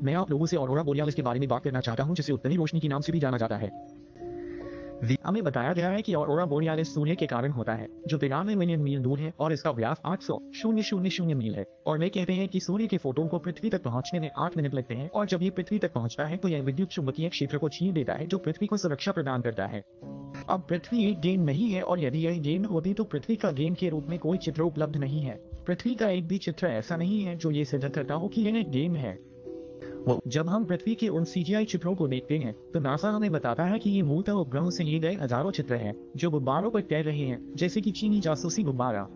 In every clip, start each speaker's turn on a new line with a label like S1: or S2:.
S1: मैं आप लोगों से ऑरोरा बोरियालिस के बारे में बात करना चाहता हूं, जिसे उत्तरी रोशनी के नाम से भी जाना जाता है। हमें बताया गया है कि ऑरोरा बोरियालिस सूर्य के कारण होता है, जो 93 मिलियन मील दूर है और इसका व्यास 800,000 मील है। और वे कहते हैं कि सूर्य के फोटोन को पृथ्वी तक पहुंचने में 8 मिनट लगते हैं, और जब ये पृथ्वी तक पहुंचता है तो यह विद्युत चुंबकीय क्षेत्र को छीन देता है, जो पृथ्वी को सुरक्षा प्रदान करता है। अब पृथ्वी एक गेम नहीं है, और यदि यह गेम होती तो पृथ्वी का गेम के रूप में कोई चित्र उपलब्ध नहीं है। पृथ्वी का एक भी चित्र ऐसा नहीं है जो ये सिद्ध करता हो कि यह एक गेम है। जब हम पृथ्वी के उन सीजीआई चित्रों को देखते हैं तो नासा हमें बताता है कि ये मूलतः उपग्रहों से लिए गए हजारों चित्र हैं, जो गुब्बारों पर तैर रहे हैं, जैसे कि चीनी जासूसी गुब्बारा।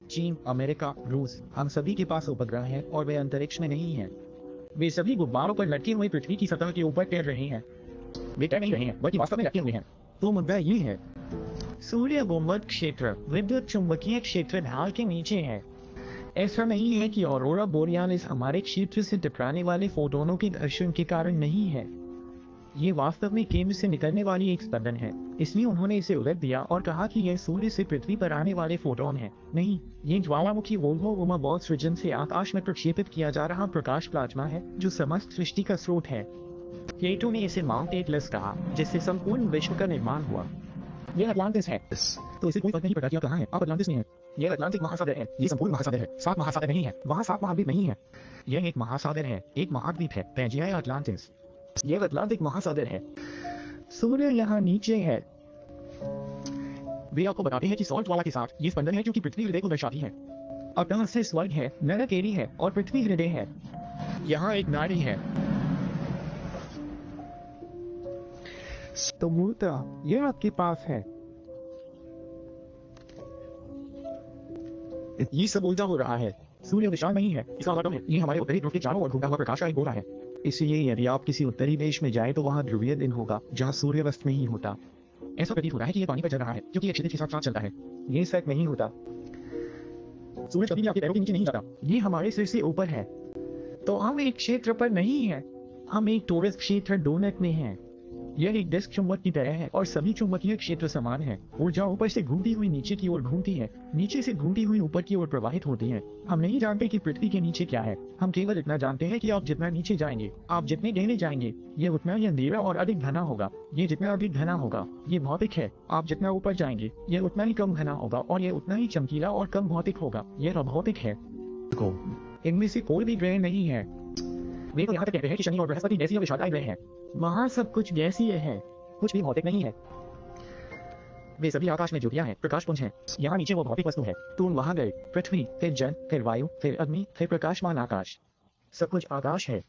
S1: चीन, अमेरिका, रूस, हम सभी के पास उपग्रह हैं और वे अंतरिक्ष में नहीं हैं। वे सभी गुब्बारों पर लटके हुए पृथ्वी की सतह के ऊपर तैर रहे हैं। वे तैर नहीं रहे हैं, बल्कि वास्तव में लटके हुए हैं। तो मुद्दा ये है, सूर्य गुंबद क्षेत्र विद्युत चुंबकीय क्षेत्र ढाल के नीचे है। ऐसा नहीं है कि ऑरोरा बोरियालिस हमारे क्षेत्र से टकराने वाले फोटोनों के घर्षण के कारण नहीं है। ये वास्तव में केंद्र से निकलने वाली एक स्पंदन है, इसलिए उन्होंने इसे उलट दिया और कहा कि यह सूर्य से पृथ्वी पर आने वाले फोटोन है। नहीं, ये ज्वालामुखी वोल्वो बॉल सृजन से आकाश में प्रक्षेपित किया जा रहा प्रकाश प्लाज्मा है, जो समस्त सृष्टि का स्रोत है। प्लेटो ने इसे माउंट एटलस कहा, जिससे संपूर्ण विश्व का निर्माण हुआ। यह अटलांटिस है, तो इसे कोई फर्क नहीं पड़ता कि आप कहाँ हैं, आप अटलांटिस में हैं। यह अटलांटिक महासागर है, ये संपूर्ण महासागर है, 7 महासागर नहीं है, वहाँ 7 महाद्वीप नहीं है। यह एक महासागर है, एक महाद्वीप है, पैंजिया अटलांटिस। यह अटलांटिक महासागर है। सूर्य यहाँ नीचे है। वे आपको बताते हैं कि सॉल्ट वाला के साथ ये स्पंदन है, क्योंकि पृथ्वी हृदय को दर्शाती है। अतः से स्वर्ग है, नरक एरी है और पृथ्वी हृदय है। यहाँ एक नारी है। तो मूलतः यह आपके पास है। ये सब उल्टा हो रहा है। सूर्य विशाल नहीं है, इसका मतलब है ये हमारे उत्तरी ध्रुव के चारों ओर घूमता हुआ प्रकाश का एक गोला है। इसलिए यदि आप किसी उत्तरी देश में जाए तो वहाँ ध्रुवीय दिन होगा, जहाँ सूर्यास्त नहीं होता। ऐसा प्रतीत हो रहा है कि ये पानी पर चल रहा है, क्योंकि ये क्षितिज के साथ साथ चलता है। ये सच नहीं होता। सूरज कभी भी आपके पैरों के नीचे नहीं जाता, ये हमारे सिर से ऊपर है। तो हम एक क्षेत्र पर नहीं है, हम एक टोरस क्षेत्र डोनट में हैं। यह एक डिस्क चुंबक की तरह है और सभी चुंबकीय क्षेत्र समान है। ऊर्जा ऊपर से घूमती हुई नीचे की ओर घूमती है, नीचे से घूमती हुई ऊपर की ओर प्रवाहित होती है। हम नहीं जानते कि पृथ्वी के नीचे क्या है, हम केवल इतना जानते हैं कि आप जितना नीचे जाएंगे, आप जितने गहरे जाएंगे, ये उतना ही अंधेरा और अधिक घना होगा। ये जितना अधिक घना होगा, ये भौतिक है। आप जितना ऊपर जाएंगे, ये उतना ही कम घना होगा और ये उतना ही चमकीला और कम भौतिक होगा। ये अभौतिक है। इनमें से कोई भी ग्रह नहीं है। वे तो यहाँ तक कहते हैं कि शनि और बृहस्पति गैसीय विशालकाय ग्रह हैं। वहाँ सब कुछ गैसीय है, कुछ भी भौतिक नहीं है। वे सभी आकाश में ज्योतियां हैं, प्रकाशपुंज हैं। यहाँ नीचे वो भौतिक वस्तु है। तुम वहाँ गए, पृथ्वी, फिर जल, फिर वायु, फिर अग्नि, फिर प्रकाशमान आकाश। सब कुछ आकाश है।